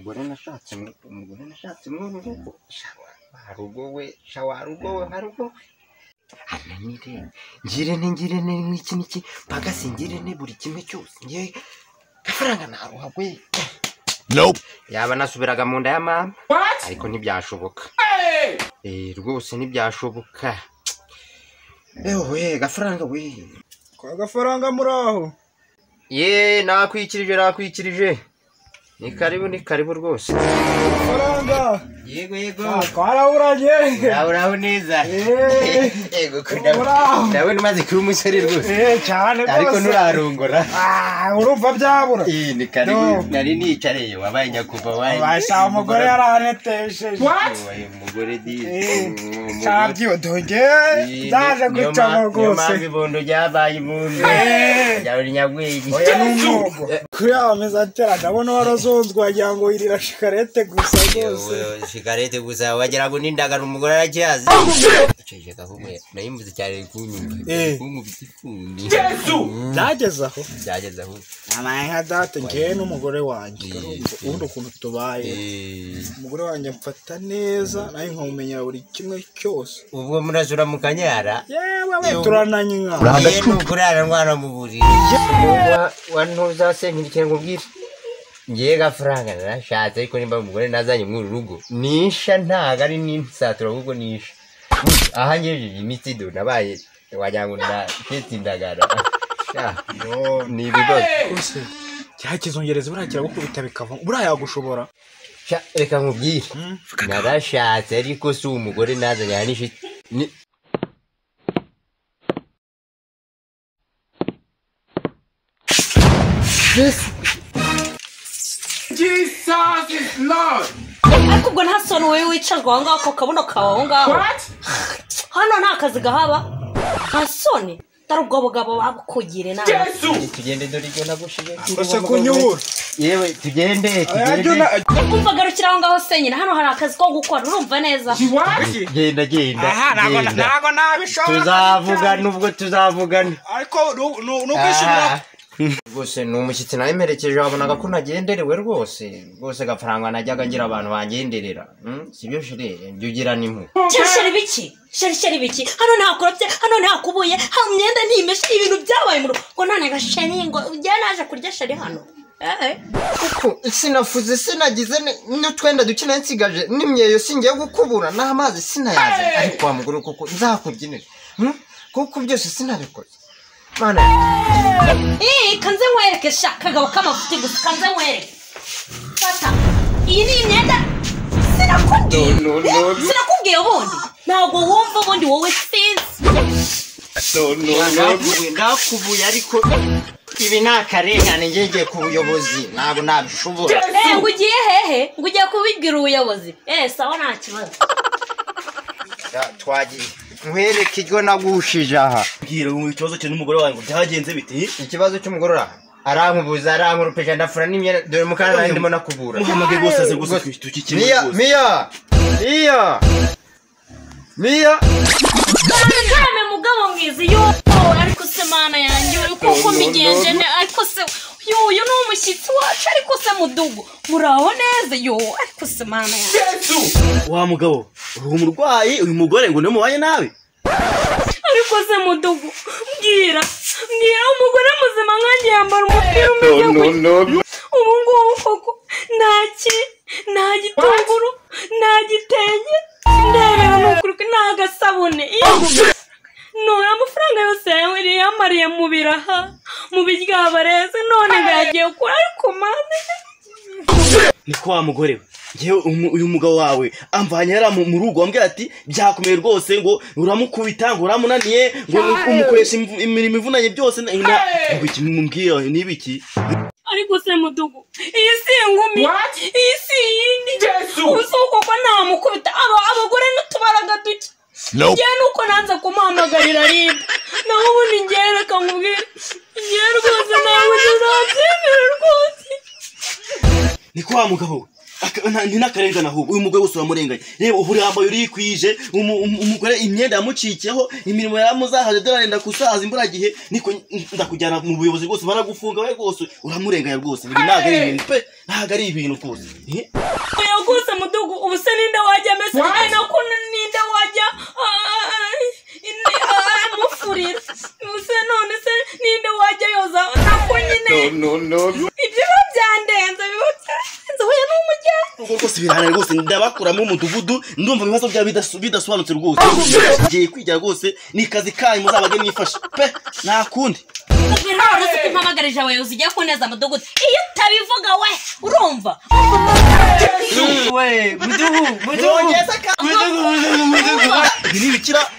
umugore nashatse mu rugo harugo we harugo ananire ngire n'iki mpaka singire ne buri kimwe cyose ngiye Gafaranga naruha we nope yaba nasubiraga mu nda ya mama ariko ntibyashoboka rwose ntibyashoboka ewe Gafaranga we kwa Gafaranga muraho nakwikirije ni karibu rwose Gafaranga yego twaraburanye uraho neza yego ndabona umaze kuba umusore rwose cyane ariko nturarongora urumva byabura ni karibu nari nicareye wabaye nyakuva washa umugore yaranetesheje umugore cyabyo doge ndaje gucamo rwose ibibondo byabaye impundu yawe nyagwegi oya n'umugo kuri ameza atera ndabona warazonzwa wagira ngo irira shikarete gusa rwose shikarete gusa wagira ngo nindagara umugore arakiyazi cyeje gahumwe nayimbuze cyane kunyumva kumubitifundi byageze aho amanya date ngiye n'umugore wanjye ubundi ukuntu tubaye umugore wanjye mfata neza nayo nkamumenya buri kimwe cyose ubwo murazura mu kanyara yewe turananye nka kurara ndwana mu buriri wantuza senkirike ngubwire ngiye Gafaranga narashatse ariko nimba umugore nazanye mu rugo nisha ntaga ari n'insatura ahubwo nisha aha ngejeje imitido nabaye wagira ngo na ndagara ni ibibazo cyakizongereza burakira gukubita bikava buraya gushobora reka nkubwire narashatse ariko si umugore nazanye hanisha Jesus is Lord. Ariko ubwo nta soni wowe wicazwa aho ngaho ko kabuno kawe aho ngaho hano nta kazi gahaba nta soni dore ubwo bugabo babukugire nawe tugende dore ibyo nagushije ose kunyura yewe tugende kumva garukira aho ngaho senyine hano hari akazi ko gukora urumva neza genda ntago nabishobora tuzavugana ubwo tuzavugana ariko nukwishimira Bose numushyitsi nayemerekeje wabonaga ko nagenderewe rwose Gafaranga najyaga ngira abantu bangenderera sibyo shire njugira nimpu sheri biki hano nta korofye hano nta kubuye ha myenda ntimeshe ibintu byabaye mu rugo ngo nane gasheri ngo ujya naje kurya sheri hano kuko sinafuze sinagize n'utwenda dukina nsigaje nimyeyo singiye gukubura n'amazi sinayaze ariko wa mugore kuko nzakubyinira kuko byose sinabikoze Mana kanze nkwereke kagabo k'amafuti gusa kanze nkwereke fata iyi ni imyenda sinakubwiye ubundi ntabwo wumva ubundi wowe sinzi ndakubuye ariko ibi ni akarengane ngegeye ku buyobozi ntabwo nabishobora ngo ugiye hehe ngo ugiye kubibwira ubuyobozi sawa nta kibazo twagiye nkwereke iryo nagushije aha bwira ikibazo cyo n'umugore wawe ngo byagenze bite ikibazo cy'umugore arankubuza arankurupeje ndafura n'imyenda dore mukana nari ndimo nakubura muhamage rwose aze gusa tukikimwe Mia Kame mugabo mwizi yo ariko se mana yanjye uko migenje ariko se uyu ni umushyitsi wacu ariko se mudugu muraho neza ariko se mana yanjye wa mugabo uri umurwayi uyu mugore ngo nemubanye nawe ariko se mudugu mbwira umugore muzima nkanjye yambara umupira umeze ubu ngubu koko nta gitunguru nta gitenge ndebera n'ukuri ko nta gasabune amafaranga yose yamariye mu biraha mu biryabareze none ngagiye kuri ariko mane ni ko wa mugore we ngewe uyu mugabo wawe amvanye yari mu rugo wambwira ati byakomeye rwose ngo uramukubita ngo uramunaniye ngo umukoresha imirimo ivunanye byose ngo iki mumbwira n'ibiki ariko se mudugu iyi si ingumi iyi si yindi usuko ko nta mukubita abagore n'utubaraga duke ngiye nuko nanze kumuhamagarira ribu naho ubundi ngiye reka nkubwire ngiye rwose nawe tuzabyemera rwose ni ko wa mugabo ntinakarengana ahubwo uyu mugore wose uramurenganya reba ubu yambaye urikwije umugore imyenda yamucikiyeho imirimo yaramuzahaje dorarenda kusaza imburagihe niko ndakujyana mu buyobozi bwose baragufunga we rwose uramurenganya rwose ibi ntago ari ibintu pe ntago ari ibintu rwose oya rwose mudugu ubu se ninde wajya mese nako ninde wajya mufurira ubuse none se ninde wajya yoza nako nyine ibyo byandenze huye n'umujyana rwose birahana rwose ndabakuramo umudugudu ndumva ibibazo byabo bidasobanutse rwose ngiye kwigira rwose ni kazi kanyu muzabage mwifashe pe nta kundi birahora se impamagarije abayobozi ujya kuneza mudugudu iyo utabivuga we urumva we mudugu ni ibikira